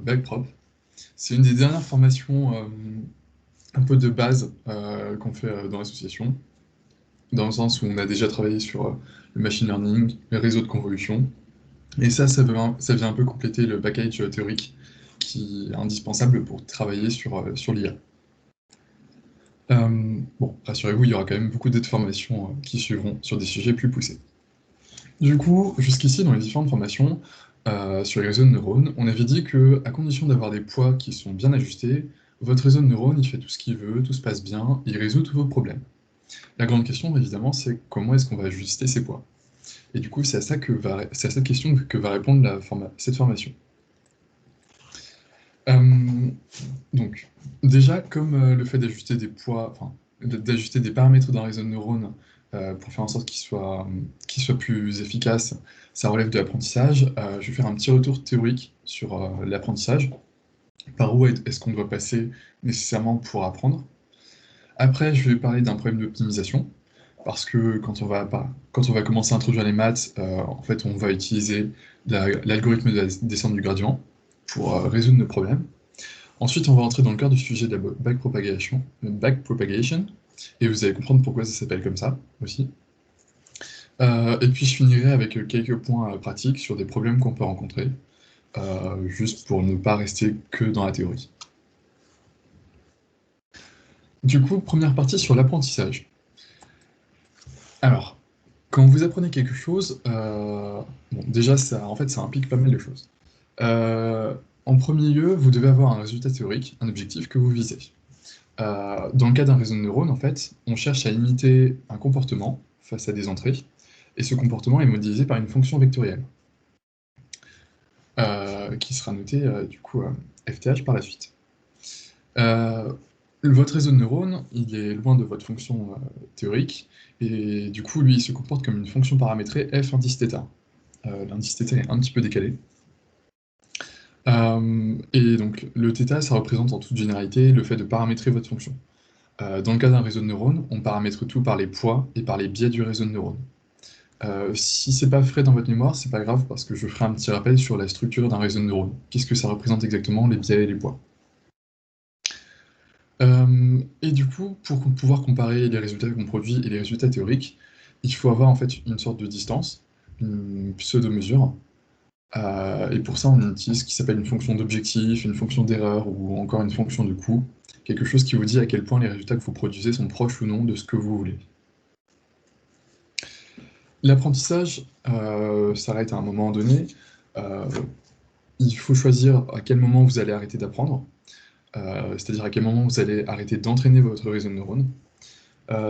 BackProp. C'est une des dernières formations un peu de base qu'on fait dans l'association, dans le sens où on a déjà travaillé sur le machine learning, les réseaux de convolution, et ça vient un peu compléter le package théorique qui est indispensable pour travailler sur l'IA. Bon, rassurez-vous, il y aura quand même beaucoup d'autres formations qui suivront sur des sujets plus poussés. Du coup, jusqu'ici, dans les différentes formations sur les réseaux de neurones, on avait dit que, à condition d'avoir des poids qui sont bien ajustés, votre réseau de neurones, il fait tout ce qu'il veut, tout se passe bien, il résout tous vos problèmes. La grande question, évidemment, c'est comment est-ce qu'on va ajuster ces poids? Et du coup, c'est à cette question que va répondre cette formation. Donc, déjà, comme le fait d'ajuster des poids, enfin, d'ajuster des paramètres d'un réseau de neurones pour faire en sorte qu'il soit plus efficace, ça relève de l'apprentissage. Je vais faire un petit retour théorique sur l'apprentissage. Par où est-ce qu'on doit passer nécessairement pour apprendre? Après, je vais parler d'un problème d'optimisation, parce que quand on va commencer à introduire les maths, en fait, on va utiliser l'algorithme de la descente du gradient pour résoudre nos problèmes. Ensuite, on va entrer dans le cœur du sujet de la backpropagation, et vous allez comprendre pourquoi ça s'appelle comme ça aussi. Et puis je finirai avec quelques points pratiques sur des problèmes qu'on peut rencontrer, juste pour ne pas rester que dans la théorie. Du coup, première partie sur l'apprentissage. Alors, quand vous apprenez quelque chose, bon, déjà, ça implique pas mal de choses. En premier lieu, vous devez avoir un résultat théorique, un objectif que vous visez. Dans le cas d'un réseau de neurones, en fait, on cherche à imiter un comportement face à des entrées, et ce comportement est modélisé par une fonction vectorielle, qui sera notée, du coup, FTH par la suite. Votre réseau de neurones, il est loin de votre fonction théorique, et du coup, lui, il se comporte comme une fonction paramétrée f indice θ. L'indice θ est un petit peu décalé. Et donc, le θ, ça représente en toute généralité le fait de paramétrer votre fonction. Dans le cas d'un réseau de neurones, on paramètre tout par les poids et par les biais du réseau de neurones. Si c'est pas frais dans votre mémoire, c'est pas grave parce que je ferai un petit rappel sur la structure d'un réseau de neurones. Qu'est-ce que ça représente exactement, les biais et les poids? Et du coup, pour pouvoir comparer les résultats qu'on produit et les résultats théoriques, il faut avoir en fait une sorte de distance, une pseudo-mesure. Et pour ça, on utilise ce qui s'appelle une fonction d'objectif, une fonction d'erreur ou encore une fonction de coût, quelque chose qui vous dit à quel point les résultats que vous produisez sont proches ou non de ce que vous voulez. L'apprentissage s'arrête à un moment donné. Il faut choisir à quel moment vous allez arrêter d'apprendre, c'est-à-dire à quel moment vous allez arrêter d'entraîner votre réseau de neurones.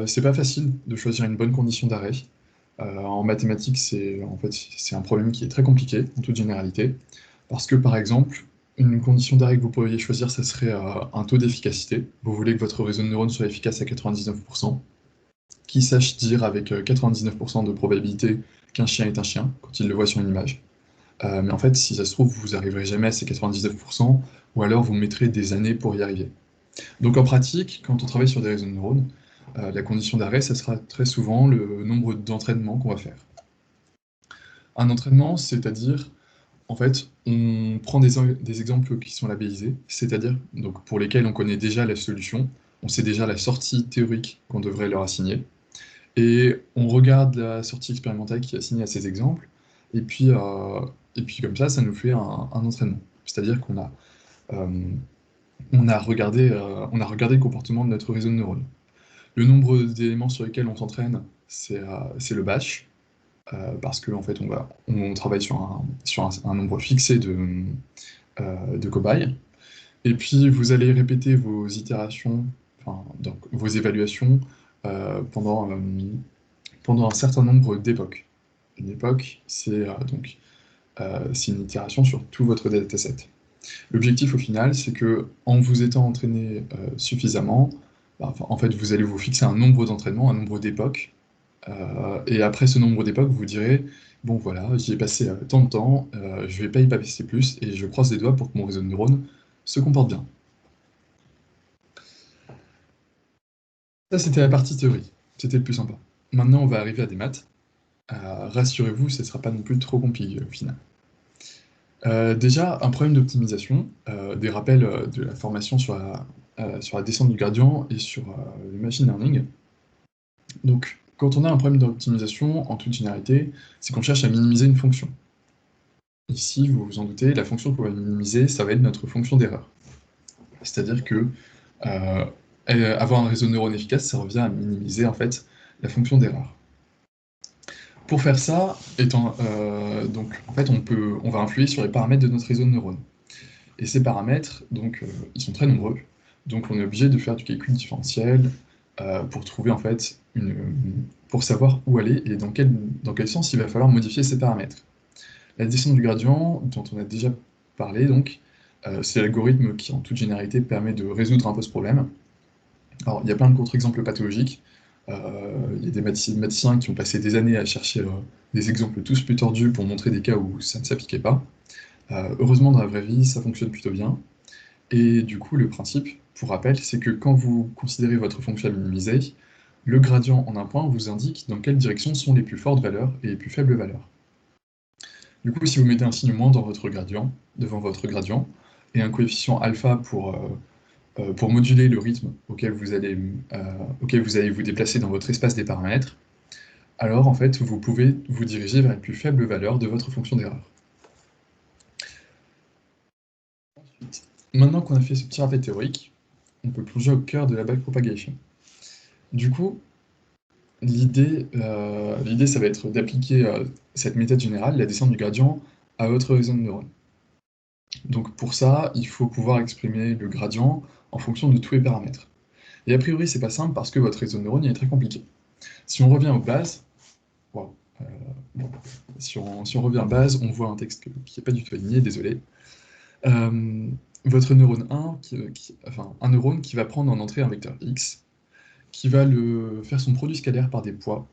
C'est pas facile de choisir une bonne condition d'arrêt. En mathématiques, c'est un problème qui est très compliqué, en toute généralité, parce que, par exemple, une condition d'arrêt que vous pourriez choisir, ça serait un taux d'efficacité. Vous voulez que votre réseau de neurones soit efficace à 99%, qui sache dire avec 99% de probabilité qu'un chien est un chien, quand il le voit sur une image. Mais en fait, si ça se trouve, vous n'arriverez jamais à ces 99%, ou alors vous mettrez des années pour y arriver. Donc en pratique, quand on travaille sur des réseaux de neurones, la condition d'arrêt, ça sera très souvent le nombre d'entraînements qu'on va faire. Un entraînement, c'est-à-dire, en fait, on prend des exemples qui sont labellisés, c'est-à-dire donc pour lesquels on connaît déjà la solution, on sait déjà la sortie théorique qu'on devrait leur assigner, et on regarde la sortie expérimentale qui est assignée à ces exemples, et puis comme ça nous fait un entraînement. C'est-à-dire qu'on a, on a regardé le comportement de notre réseau de neurones. Le nombre d'éléments sur lesquels on s'entraîne, c'est le batch, parce qu'en fait, on travaille sur un nombre fixé de cobayes. Et puis, vous allez répéter vos itérations, enfin, donc vos évaluations, pendant un certain nombre d'époques. Une époque, c'est une itération sur tout votre dataset. L'objectif au final, c'est que en vous étant entraîné suffisamment, en fait, vous allez vous fixer un nombre d'entraînements, un nombre d'époques, et après ce nombre d'époques, vous direz, bon voilà, j'y ai passé tant de temps, je vais pas y passer plus, et je croise les doigts pour que mon réseau de neurones se comporte bien. Ça, c'était la partie théorie, c'était le plus sympa. Maintenant, on va arriver à des maths. Rassurez-vous, ce ne sera pas non plus trop compliqué au final. Déjà, un problème d'optimisation, des rappels, de la formation sur la descente du gradient et sur, le machine learning. Donc, quand on a un problème d'optimisation, en toute généralité, c'est qu'on cherche à minimiser une fonction. Ici, vous vous en doutez, la fonction qu'on va minimiser, ça va être notre fonction d'erreur. C'est-à-dire que, avoir un réseau de neurones efficace, ça revient à minimiser, en fait, la fonction d'erreur. Pour faire ça, donc, en fait, on va influer sur les paramètres de notre réseau de neurones. Et ces paramètres, donc, ils sont très nombreux. Donc on est obligé de faire du calcul différentiel pour trouver en fait pour savoir où aller et dans quel sens il va falloir modifier ces paramètres. La descente du gradient, dont on a déjà parlé, donc, c'est l'algorithme qui, en toute généralité, permet de résoudre un peu ce problème. Alors, il y a plein de contre-exemples pathologiques. Il y a des mathématiciens qui ont passé des années à chercher des exemples tous plus tordus pour montrer des cas où ça ne s'appliquait pas. Heureusement, dans la vraie vie, ça fonctionne plutôt bien. Et du coup, le principe, pour rappel, c'est que quand vous considérez votre fonction à minimiser, le gradient en un point vous indique dans quelle direction sont les plus fortes valeurs et les plus faibles valeurs. Du coup, si vous mettez un signe moins dans votre gradient, devant votre gradient, et un coefficient alpha pour moduler le rythme auquel vous allez vous déplacer dans votre espace des paramètres, alors en fait, vous pouvez vous diriger vers les plus faibles valeurs de votre fonction d'erreur. Maintenant qu'on a fait ce petit rappel théorique, on peut plonger au cœur de la backpropagation. Du coup, l'idée, ça va être d'appliquer cette méthode générale, la descente du gradient, à votre réseau de neurones. Donc pour ça, il faut pouvoir exprimer le gradient en fonction de tous les paramètres. Et a priori, c'est pas simple parce que votre réseau de neurones est très compliqué. Si on revient aux bases, wow, bon, si on revient aux bases, on voit un texte qui n'est pas du tout aligné, désolé. Votre neurone 1, un neurone qui va prendre en entrée un vecteur x, qui va faire son produit scalaire par des poids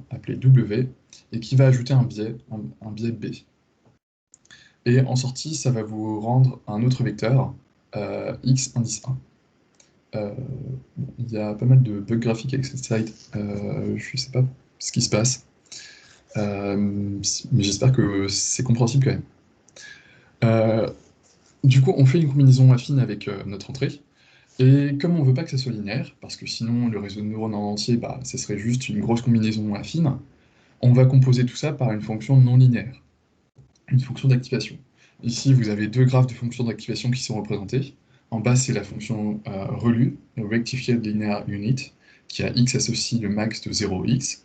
appelés W, et qui va ajouter un biais B. Et en sortie, ça va vous rendre un autre vecteur, x indice 1. Il y a pas mal de bugs graphiques avec cette slide, je ne sais pas ce qui se passe, mais j'espère que c'est compréhensible quand même. Du coup, on fait une combinaison affine avec notre entrée, et comme on veut pas que ça soit linéaire, parce que sinon le réseau de neurones en entier, ça serait juste une grosse combinaison affine, on va composer tout ça par une fonction non linéaire, une fonction d'activation. Ici, vous avez deux graphes de fonctions d'activation qui sont représentés. En bas, c'est la fonction relue, le Rectified Linear Unit, qui a x associe le max de 0x.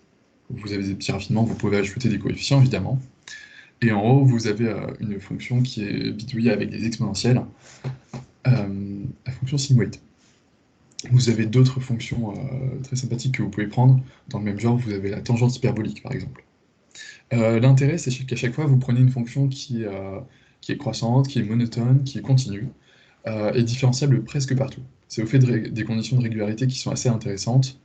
Vous avez des petits raffinements, vous pouvez ajouter des coefficients, évidemment. Et en haut, vous avez une fonction qui est bidouillée avec des exponentielles, la fonction SIMWeight. Vous avez d'autres fonctions très sympathiques que vous pouvez prendre. Dans le même genre, vous avez la tangente hyperbolique, par exemple. L'intérêt, c'est qu'à chaque fois, vous prenez une fonction qui est croissante, qui est monotone, qui est continue, et différenciable presque partout. C'est au fait des conditions de régularité qui sont assez intéressantes.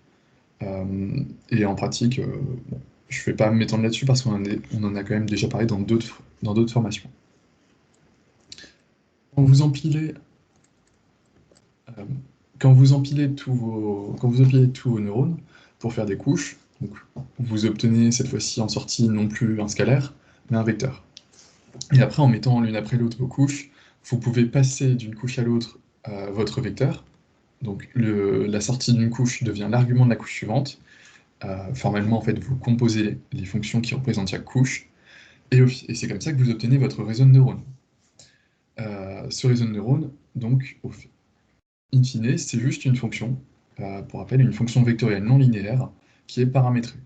Et en pratique, bon, je ne vais pas m'étendre là-dessus parce qu'on en a quand même déjà parlé dans d'autres formations. Quand vous empilez, euh, quand vous empilez tous vos neurones pour faire des couches, donc vous obtenez cette fois-ci en sortie non plus un scalaire, mais un vecteur. Et après, en mettant l'une après l'autre vos couches, vous pouvez passer d'une couche à l'autre votre vecteur. Donc la sortie d'une couche devient l'argument de la couche suivante. Formellement, en fait, vous composez les fonctions qui représentent chaque couche. Et c'est comme ça que vous obtenez votre réseau de neurones. Ce réseau de neurones, donc, in fine, c'est juste une fonction, pour rappel, une fonction vectorielle non linéaire qui est paramétrée.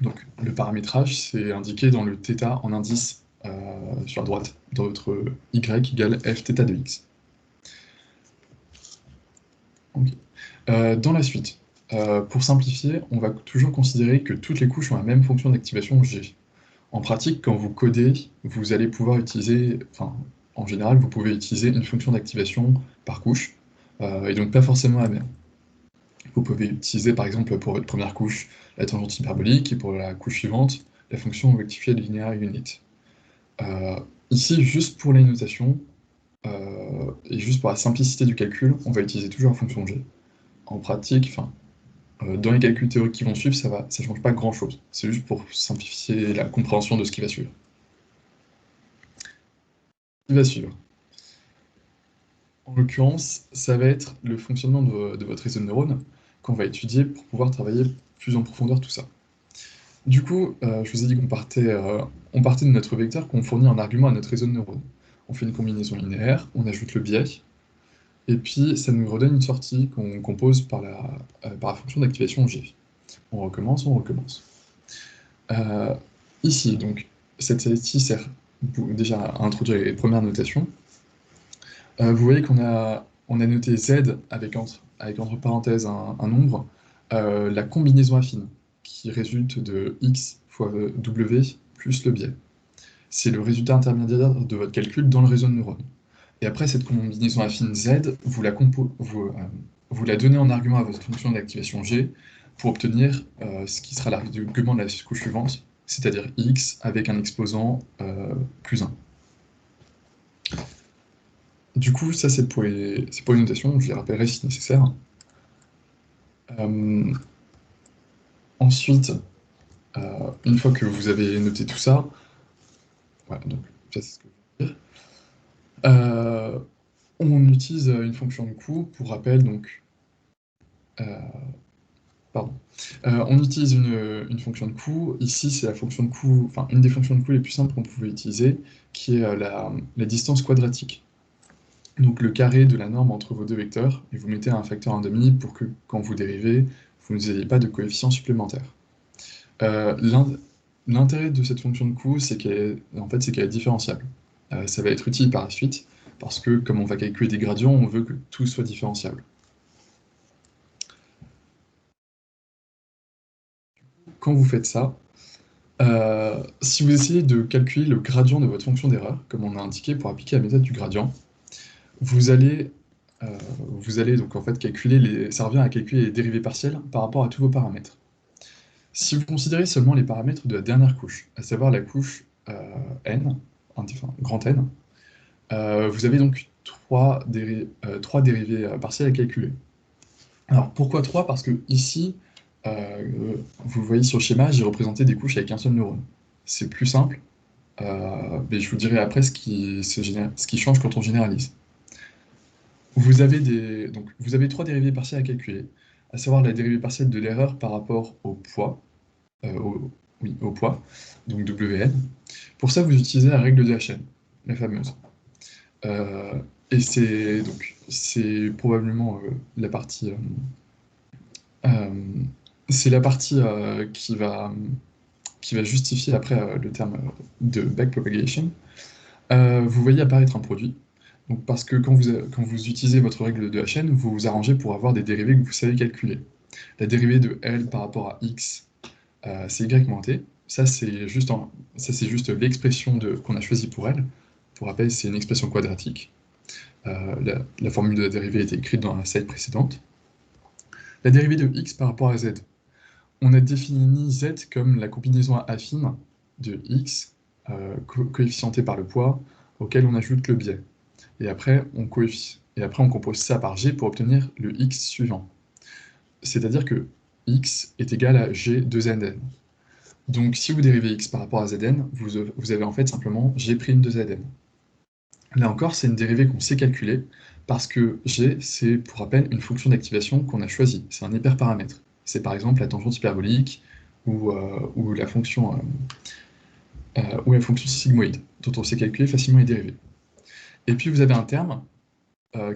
Donc le paramétrage, c'est indiqué dans le θ en indice sur la droite, dans votre y égale f θ de x. Okay. Dans la suite, pour simplifier, on va toujours considérer que toutes les couches ont la même fonction d'activation G. En pratique, quand vous codez, vous allez pouvoir utiliser, en général, vous pouvez utiliser une fonction d'activation par couche, et donc pas forcément la même. Vous pouvez utiliser par exemple pour votre première couche la tangente hyperbolique et pour la couche suivante la fonction Rectified Linear Unit. Ici, juste pour les notations et juste pour la simplicité du calcul, on va utiliser toujours la fonction G. En pratique, dans les calculs théoriques qui vont suivre, ça ne change pas grand-chose. C'est juste pour simplifier la compréhension de ce qui va suivre. qui va suivre. En l'occurrence, ça va être le fonctionnement de votre réseau de neurones qu'on va étudier pour pouvoir travailler plus en profondeur tout ça. Du coup, je vous ai dit on partait de notre vecteur qu'on fournit en argument à notre réseau de neurones. On fait une combinaison linéaire, on ajoute le biais, et puis ça nous redonne une sortie qu'on compose par la fonction d'activation G. On recommence, on recommence. Ici, donc, cette sortie sert déjà à introduire les premières notations. Vous voyez on a noté Z avec entre parenthèses un nombre, la combinaison affine, qui résulte de X fois W plus le biais. C'est le résultat intermédiaire de votre calcul dans le réseau de neurones. Et après, cette combinaison affine Z, vous la donnez en argument à votre fonction d'activation G pour obtenir ce qui sera l'argument de la couche suivante, c'est-à-dire X avec un exposant plus 1. Du coup, ça c'est pour les notations, je les rappellerai si nécessaire. Ensuite, une fois que vous avez noté tout ça, voilà, donc ça c'est ce que je veux dire. On utilise une fonction de coût, pour rappel, donc. Pardon. On utilise une fonction de coût. Ici, c'est la fonction de coût, enfin une des fonctions de coût les plus simples qu'on pouvait utiliser, qui est la distance quadratique. Donc le carré de la norme entre vos deux vecteurs, et vous mettez un facteur 1/2 pour que quand vous dérivez, vous n'ayez pas de coefficient supplémentaire. L'intérêt de cette fonction de coût, c'est qu'elle est différenciable. Ça va être utile par la suite, parce que comme on va calculer des gradients, on veut que tout soit différenciable. Quand vous faites ça, si vous essayez de calculer le gradient de votre fonction d'erreur, comme on a indiqué pour appliquer la méthode du gradient, vous allez donc en fait ça revient à calculer les dérivées partielles par rapport à tous vos paramètres. Si vous considérez seulement les paramètres de la dernière couche, à savoir la couche n, enfin grand N, vous avez donc trois dérivées partielles à calculer. Alors pourquoi 3? Parce que ici, vous voyez sur le schéma, j'ai représenté des couches avec un seul neurone. C'est plus simple, mais je vous dirai après ce qui change quand on généralise. Vous avez trois dérivées partielles à calculer, à savoir la dérivée partielle de l'erreur par rapport au poids, au poids, donc Wn. Pour ça, vous utilisez la règle de Hn, la fameuse. Et c'est probablement la partie qui va justifier après le terme de backpropagation. Vous voyez apparaître un produit. Donc parce que quand vous utilisez votre règle de Hn, vous vous arrangez pour avoir des dérivées que vous savez calculer. La dérivée de L par rapport à x, c'est y moins t. Ça, c'est juste l'expression qu'on a choisie pour L. Pour rappel, c'est une expression quadratique. La formule de la dérivée était écrite dans la slide précédente. La dérivée de x par rapport à z. On a défini z comme la combinaison affine de x, coefficienté par le poids, auquel on ajoute le biais. Et après, on compose ça par g pour obtenir le x suivant. C'est-à-dire que x est égal à g de zn. Donc si vous dérivez x par rapport à zn, vous avez en fait simplement g' de zn. Là encore, c'est une dérivée qu'on sait calculer, parce que g, c'est, pour rappel, une fonction d'activation qu'on a choisie. C'est un hyperparamètre. C'est par exemple la tangente hyperbolique ou la fonction sigmoïde, dont on sait calculer facilement les dérivées. Et puis vous avez un terme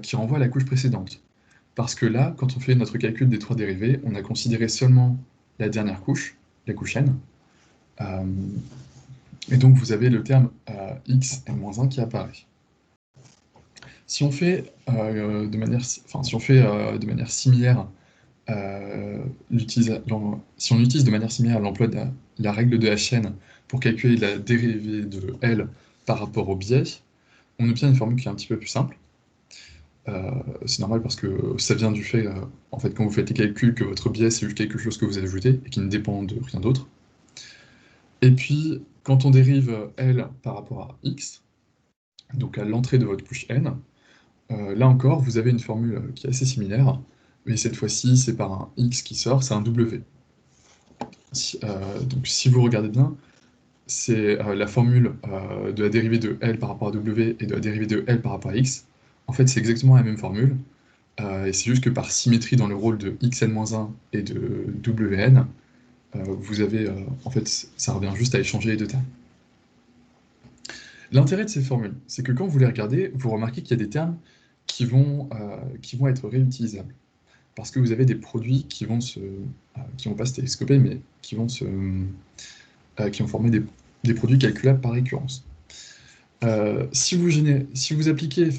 qui renvoie à la couche précédente. Parce que là, quand on fait notre calcul des trois dérivées, on a considéré seulement la dernière couche, la couche n. Et donc vous avez le terme x n-1 qui apparaît. Si on fait de manière similaire si on utilise de manière similaire l'emploi de la règle de Hn pour calculer la dérivée de L par rapport au biais, on obtient une formule qui est un petit peu plus simple. C'est normal parce que ça vient du fait, en fait, quand vous faites les calculs, que votre biais c'est juste quelque chose que vous ajoutez et qui ne dépend de rien d'autre. Et puis, quand on dérive L par rapport à x, donc à l'entrée de votre couche n, là encore, vous avez une formule qui est assez similaire, mais cette fois-ci, c'est par un x qui sort, c'est un w. Donc si vous regardez bien, c'est la formule de la dérivée de L par rapport à W et de la dérivée de L par rapport à X. En fait, c'est exactement la même formule, et c'est juste que par symétrie dans le rôle de xn-1 et de wn, vous avez, en fait, ça revient juste à échanger les deux termes. L'intérêt de ces formules, c'est que quand vous les regardez, vous remarquez qu'il y a des termes qui vont être réutilisables. Parce que vous avez des produits qui vont pas se télescoper, mais qui vont former des produits calculables par récurrence. Si vous appliquez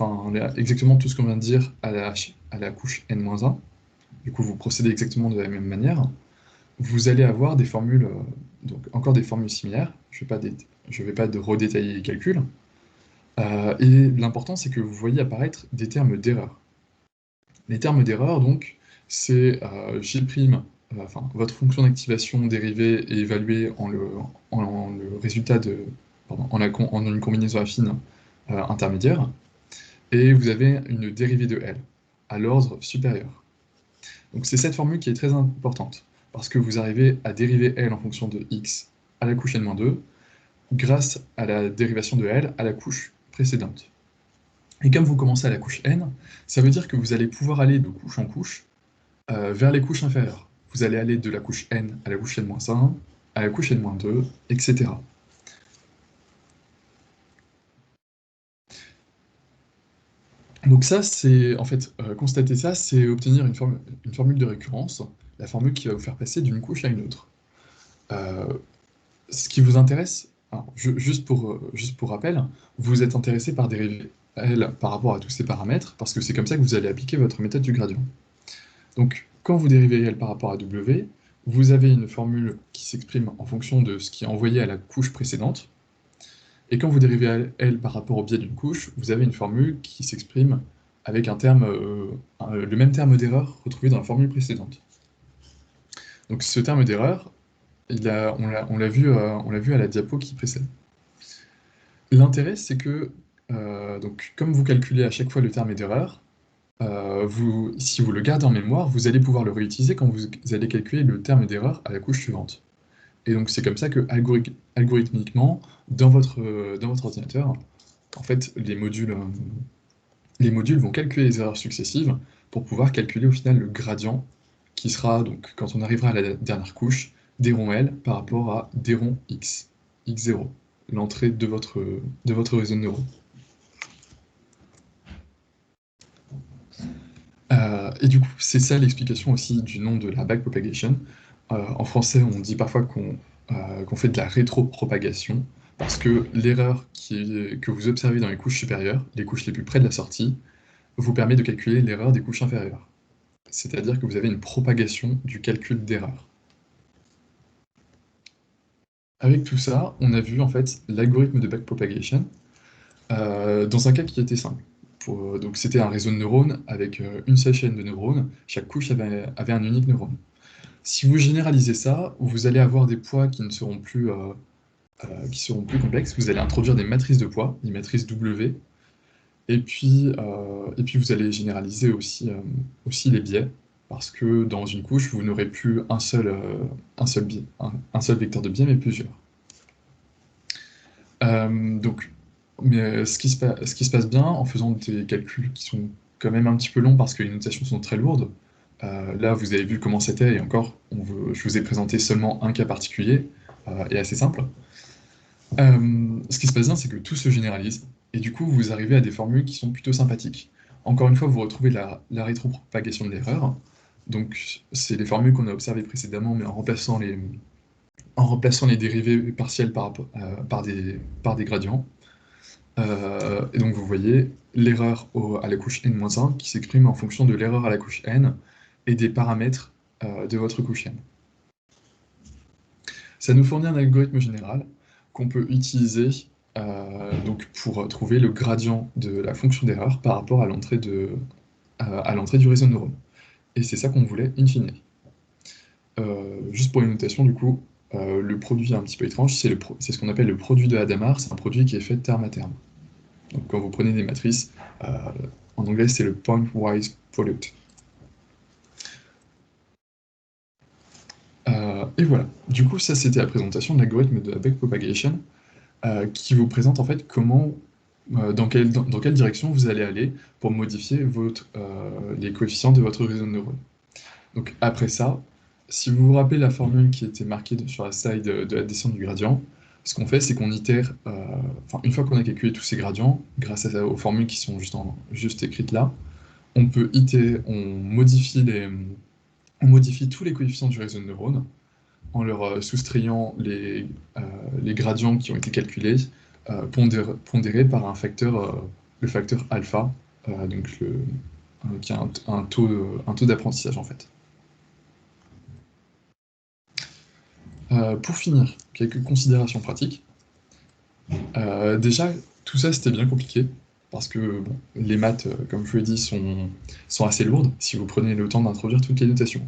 exactement tout ce qu'on vient de dire à la couche n-1, du coup vous procédez exactement de la même manière, vous allez avoir des formules, donc encore des formules similaires. Je ne vais pas redétailler les calculs. Et l'important, c'est que vous voyez apparaître des termes d'erreur. Les termes d'erreur, donc, c'est votre fonction d'activation dérivée et évaluée en le résultat en une combinaison affine intermédiaire, et vous avez une dérivée de L à l'ordre supérieur. Donc c'est cette formule qui est très importante, parce que vous arrivez à dériver L en fonction de x à la couche n-2, grâce à la dérivation de L à la couche précédente. Et comme vous commencez à la couche n, ça veut dire que vous allez pouvoir aller de couche en couche vers les couches inférieures. Vous allez aller de la couche n à la couche n-1, à la couche n-2, etc. Donc ça, c'est en fait, constater ça, c'est obtenir une formule de récurrence, la formule qui va vous faire passer d'une couche à une autre. Ce qui vous intéresse, alors, juste pour rappel, vous êtes intéressé par dériver L par rapport à tous ces paramètres, parce que c'est comme ça que vous allez appliquer votre méthode du gradient. Donc, quand vous dérivez L par rapport à W, vous avez une formule qui s'exprime en fonction de ce qui est envoyé à la couche précédente, et quand vous dérivez L par rapport au biais d'une couche, vous avez une formule qui s'exprime avec le même terme d'erreur retrouvé dans la formule précédente. Donc ce terme d'erreur, on l'a vu à la diapo qui précède. L'intérêt, c'est que, donc, comme vous calculez à chaque fois le terme d'erreur, si vous le gardez en mémoire, vous allez pouvoir le réutiliser quand vous allez calculer le terme d'erreur à la couche suivante. Et donc c'est comme ça que, algorithmiquement, dans votre ordinateur, en fait, les modules vont calculer les erreurs successives pour pouvoir calculer au final le gradient, qui sera, donc, quand on arrivera à la dernière couche, d'rond L par rapport à d'rond X, x0, l'entrée de votre réseau de neurones. Et du coup, c'est ça l'explication aussi du nom de la backpropagation. En français, on dit parfois qu'on fait de la rétropropagation, parce que l'erreur que vous observez dans les couches supérieures, les couches les plus près de la sortie, vous permet de calculer l'erreur des couches inférieures. C'est-à-dire que vous avez une propagation du calcul d'erreur. Avec tout ça, on a vu en fait l'algorithme de backpropagation dans un cas qui était simple. Donc c'était un réseau de neurones avec une seule chaîne de neurones, chaque couche avait un unique neurone. Si vous généralisez ça, vous allez avoir des poids qui seront plus complexes, vous allez introduire des matrices de poids, des matrices W, et puis vous allez généraliser aussi les biais, parce que dans une couche, vous n'aurez plus un seul biais, un seul vecteur de biais, mais plusieurs. Donc, mais ce qui se passe bien en faisant des calculs qui sont quand même un petit peu longs parce que les notations sont très lourdes, là vous avez vu comment c'était, et encore, je vous ai présenté seulement un cas particulier, et assez simple. Ce qui se passe bien, c'est que tout se généralise, et du coup vous arrivez à des formules qui sont plutôt sympathiques. Encore une fois, vous retrouvez la rétropropagation de l'erreur, donc c'est les formules qu'on a observées précédemment, mais en remplaçant les dérivés partiels par des gradients. Et donc vous voyez l'erreur à la couche n-1 qui s'exprime en fonction de l'erreur à la couche n et des paramètres de votre couche n. Ça nous fournit un algorithme général qu'on peut utiliser donc pour trouver le gradient de la fonction d'erreur par rapport à l'entrée du réseau de neurones. Et c'est ça qu'on voulait in fine. Juste pour une notation, du coup, le produit un petit peu étrange, c'est ce qu'on appelle le produit de Hadamard, c'est un produit qui est fait terme à terme. Donc quand vous prenez des matrices, en anglais c'est le pointwise product. Et voilà. Du coup, ça, c'était la présentation de l'algorithme de la backpropagation, qui vous présente en fait comment, dans quelle direction vous allez aller pour modifier les coefficients de votre réseau de neurones. Donc après ça, si vous vous rappelez la formule qui était marquée sur la slide de la descente du gradient, ce qu'on fait, c'est qu'on itère, enfin, une fois qu'on a calculé tous ces gradients, grâce aux formules qui sont juste écrites là, on peut itérer, on modifie tous les coefficients du réseau de neurones en leur soustrayant les gradients qui ont été calculés, pondérés par le facteur alpha, qui a un taux d'apprentissage en fait. Pour finir, quelques considérations pratiques. Déjà, tout ça c'était bien compliqué, parce que bon, les maths, comme je vous l'ai dit, sont assez lourdes si vous prenez le temps d'introduire toutes les notations.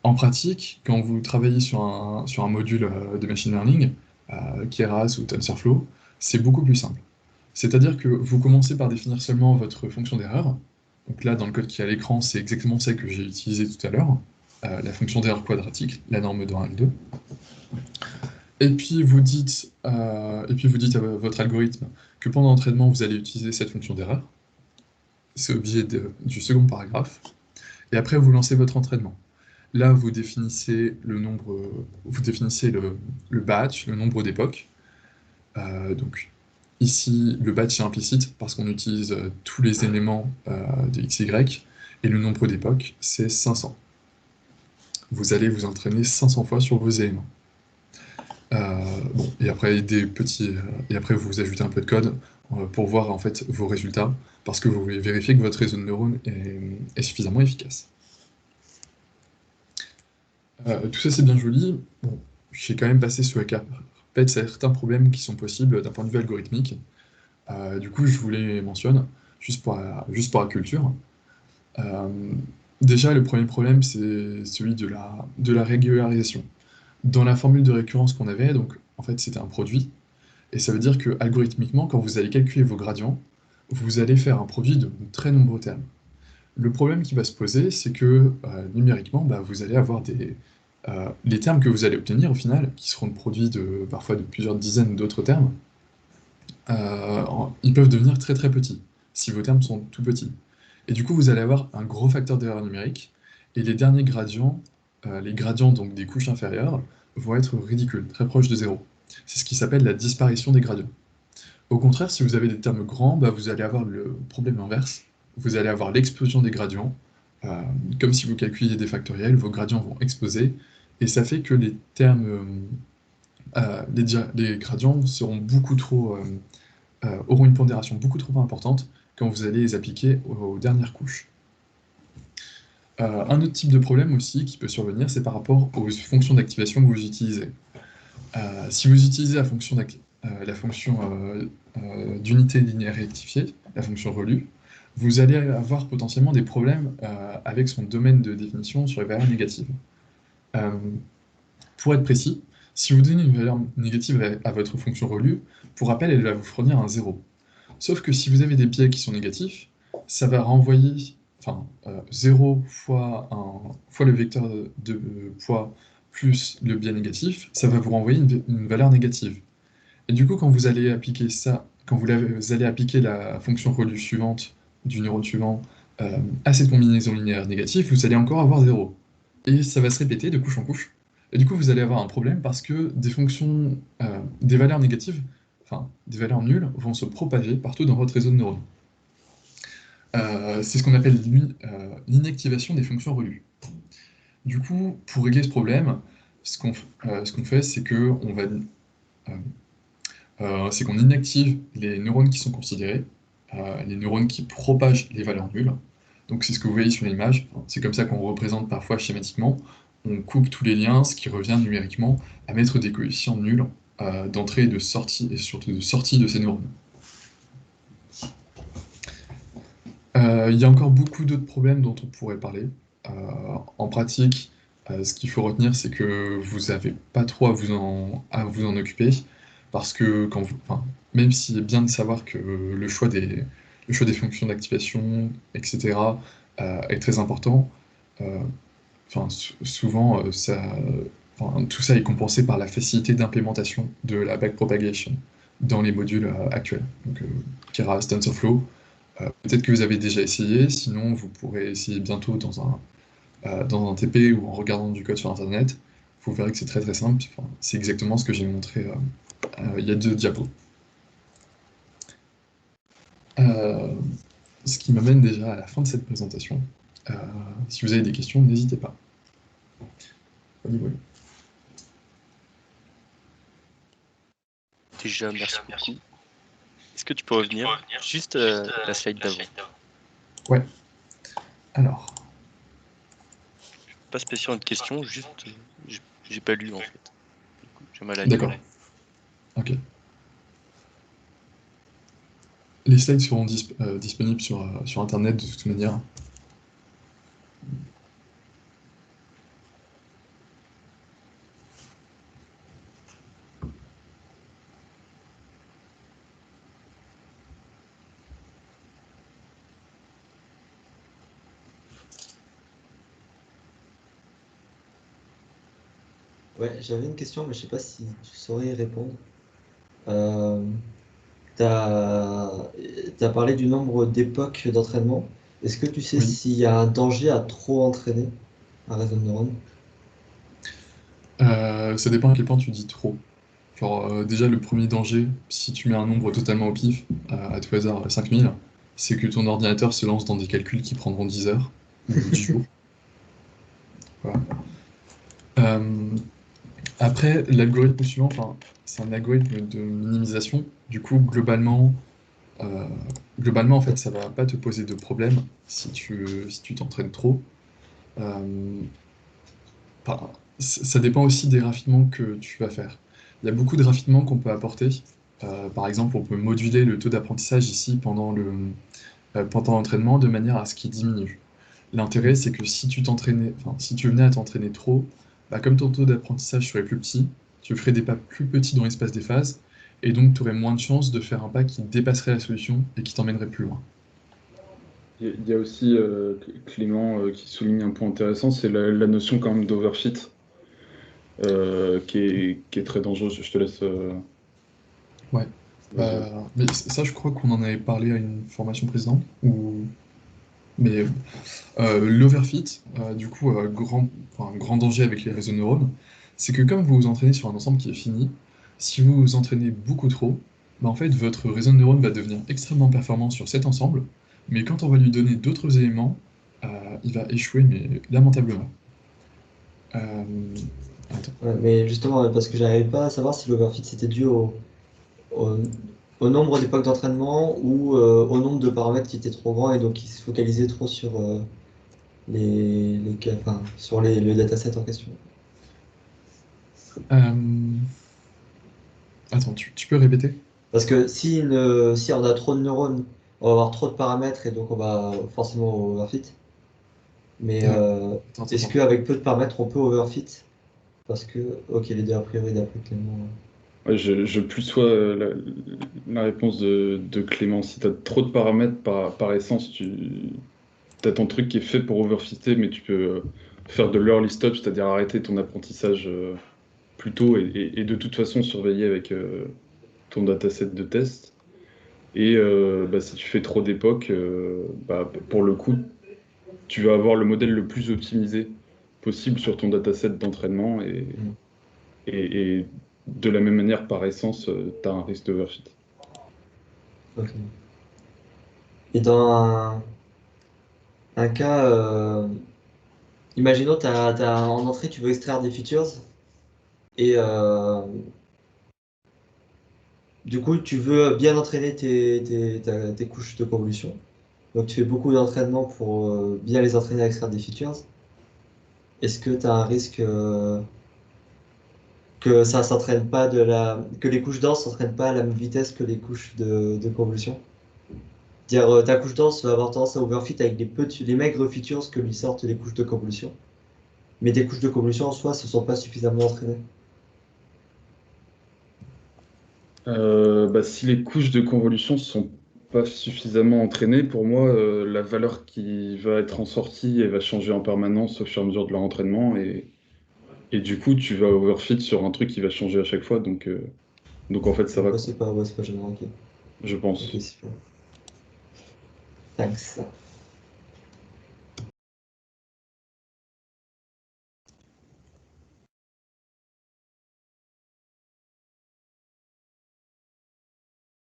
En pratique, quand vous travaillez sur un module de machine learning, Keras ou TensorFlow, c'est beaucoup plus simple. C'est-à-dire que vous commencez par définir seulement votre fonction d'erreur. Donc là, dans le code qui est à l'écran, c'est exactement celle que j'ai utilisée tout à l'heure, la fonction d'erreur quadratique, la norme de 1 et 2. Et puis vous dites à votre algorithme que pendant l'entraînement, vous allez utiliser cette fonction d'erreur. C'est obligé du second paragraphe. Et après, vous lancez votre entraînement. Là, vous définissez le batch, le nombre d'époques. Donc ici, le batch est implicite parce qu'on utilise tous les éléments de XY, et le nombre d'époques, c'est 500. Vous allez vous entraîner 500 fois sur vos éléments. Bon, et après, vous ajoutez un peu de code pour voir en fait vos résultats, parce que vous voulez vérifier que votre réseau de neurones est suffisamment efficace. Tout ça c'est bien joli. Bon, j'ai quand même passé sous la carpette certains problèmes qui sont possibles d'un point de vue algorithmique. Du coup, je vous les mentionne, juste pour la culture. Euh, Déjà, le premier problème, c'est celui de la régularisation. Dans la formule de récurrence qu'on avait, donc en fait c'était un produit, et ça veut dire que algorithmiquement, quand vous allez calculer vos gradients, vous allez faire un produit de très nombreux termes. Le problème qui va se poser, c'est que numériquement, bah, vous allez avoir les termes que vous allez obtenir au final, qui seront le produit parfois de plusieurs dizaines d'autres termes, ils peuvent devenir très très petits, si vos termes sont tout petits. Et du coup, vous allez avoir un gros facteur d'erreur numérique, et les derniers gradients, les gradients donc des couches inférieures, vont être ridicules, très proches de zéro. C'est ce qui s'appelle la disparition des gradients. Au contraire, si vous avez des termes grands, bah, vous allez avoir le problème inverse. Vous allez avoir l'explosion des gradients. Euh, Comme si vous calculiez des factoriels, vos gradients vont exploser. Et ça fait que les termes, les gradients auront une pondération beaucoup trop importante quand vous allez les appliquer aux dernières couches. Un autre type de problème aussi qui peut survenir, c'est par rapport aux fonctions d'activation que vous utilisez. Si vous utilisez la fonction d'unité linéaire rectifiée, la fonction relue, vous allez avoir potentiellement des problèmes avec son domaine de définition sur les valeurs négatives. Euh, pour être précis, si vous donnez une valeur négative à votre fonction relue, pour rappel, elle va vous fournir un 0. Sauf que si vous avez des biais qui sont négatifs, ça va renvoyer 0 fois le vecteur de poids plus le biais négatif, ça va vous renvoyer une valeur négative. Et du coup, quand vous allez appliquer ça, vous allez appliquer la fonction relue suivante du neurone suivant à cette combinaison linéaire négative, vous allez encore avoir 0. Et ça va se répéter de couche en couche. Et du coup, vous allez avoir un problème parce que des valeurs négatives, enfin des valeurs nulles, vont se propager partout dans votre réseau de neurones. C'est ce qu'on appelle l'inactivation des fonctions relues. Du coup, pour régler ce problème, ce qu'on fait, c'est qu'on inactive les neurones qui sont considérés, les neurones qui propagent les valeurs nulles. Donc c'est ce que vous voyez sur l'image, c'est comme ça qu'on représente parfois schématiquement. On coupe tous les liens, ce qui revient numériquement à mettre des coefficients nuls d'entrée et de sortie, et surtout de sortie de ces neurones. Il y a encore beaucoup d'autres problèmes dont on pourrait parler. En pratique, ce qu'il faut retenir, c'est que vous n'avez pas trop à vous en occuper, parce que même s'il est bien de savoir que le choix des fonctions d'activation, etc., est très important, souvent, enfin, tout ça est compensé par la facilité d'implémentation de la backpropagation dans les modules actuels. Donc, Keras, TensorFlow, peut-être que vous avez déjà essayé, sinon vous pourrez essayer bientôt dans un TP ou en regardant du code sur Internet. Vous verrez que c'est très très simple. Enfin, c'est exactement ce que j'ai montré il y a 2 diapos. Ce qui m'amène déjà à la fin de cette présentation. Si vous avez des questions, n'hésitez pas. Oui. Déjà, merci beaucoup. Est-ce que tu peux revenir juste la slide d'avant? Ouais. Alors, Pas spécialement une question, juste j'ai pas lu en fait. Du coup, j'ai mal à lire. d'accord. Ok. Les slides seront disponibles sur Internet de toute manière. Ouais, j'avais une question, mais je sais pas si tu saurais y répondre. Euh, t'as, t'as parlé du nombre d'époques d'entraînement. Est-ce que tu sais Oui. s'il y a un danger à trop entraîner un réseau de neurones? Ça dépend à quel point tu dis trop. Genre, déjà, le premier danger, si tu mets un nombre totalement au pif, à tout hasard 5000, c'est que ton ordinateur se lance dans des calculs qui prendront 10 heures ou 10 jours. Voilà. Euh, Après, l'algorithme suivant, enfin, c'est un algorithme de minimisation. Du coup, euh, globalement, en fait, ça va pas te poser de problème si tu t'entraînes trop. Euh, enfin, ça dépend aussi des raffinements que tu vas faire. Il y a beaucoup de raffinements qu'on peut apporter. Par exemple, on peut moduler le taux d'apprentissage ici pendant l'entraînement de manière à ce qu'il diminue. L'intérêt, c'est que si tu venais à t'entraîner trop, bah, comme ton taux d'apprentissage serait plus petit, tu ferais des pas plus petits dans l'espace des phases, et donc tu aurais moins de chances de faire un pas qui dépasserait la solution et qui t'emmènerait plus loin. Il y a aussi Clément qui souligne un point intéressant, c'est la notion quand même d'overfit, qui est très dangereuse. Je te laisse. Ouais. Vas-y. Mais ça, je crois qu'on en avait parlé à une formation précédente, mais l'overfit, du coup, grand danger avec les réseaux de neurones, c'est que comme vous vous entraînez sur un ensemble qui est fini, si vous vous entraînez beaucoup trop, bah en fait, votre réseau de neurones va devenir extrêmement performant sur cet ensemble, mais quand on va lui donner d'autres éléments, il va échouer, mais lamentablement. Euh, Attends. Ouais, mais justement, parce que j'arrivais pas à savoir si l'overfit c'était dû au, au nombre d'époques d'entraînement ou au nombre de paramètres qui étaient trop grands et donc ils se focalisaient trop sur enfin, sur le dataset en question. Euh, Attends, tu peux répéter? Parce que si on a trop de neurones, on va avoir trop de paramètres et donc on va forcément overfit. Mais Euh, Attends, attends, est-ce attends. qu'avec peu de paramètres, on peut overfit? Parce que, ok, les deux a priori, d'après Clément. Ouais, je plus sois la réponse de Clément. Si tu as trop de paramètres par essence, tu as ton truc qui est fait pour overfitter, mais tu peux faire de l'early stop, c'est-à-dire arrêter ton apprentissage plus tôt et de toute façon surveiller avec ton dataset de test. Et bah, si tu fais trop d'époques, bah, pour le coup, tu vas avoir le modèle le plus optimisé possible sur ton dataset d'entraînement Hmm, et de la même manière, par essence, tu as un risque d'overfit. ok. Et dans un cas, imaginons, en entrée, tu veux extraire des features et du coup, tu veux bien entraîner tes couches de convolution. Donc, tu fais beaucoup d'entraînement pour bien les entraîner à extraire des features. Est-ce que tu as un risque que ça s'entraîne pas que les couches denses s'entraînent pas à la même vitesse que les couches de convolution? Dire ta couche dense va avoir tendance à overfit avec les maigres features que lui sortent les couches de convolution. Mais tes couches de convolution en soi se sont pas suffisamment entraînées. Bah, si les couches de convolution ne sont pas suffisamment entraînées, pour moi, la valeur qui va être en sortie, elle va changer en permanence au fur et à mesure de leur entraînement. Et du coup, tu vas overfit sur un truc qui va changer à chaque fois, donc en fait, ça va, Ouais, c'est pas gênant, ok. je pense. Ok, super. Thanks.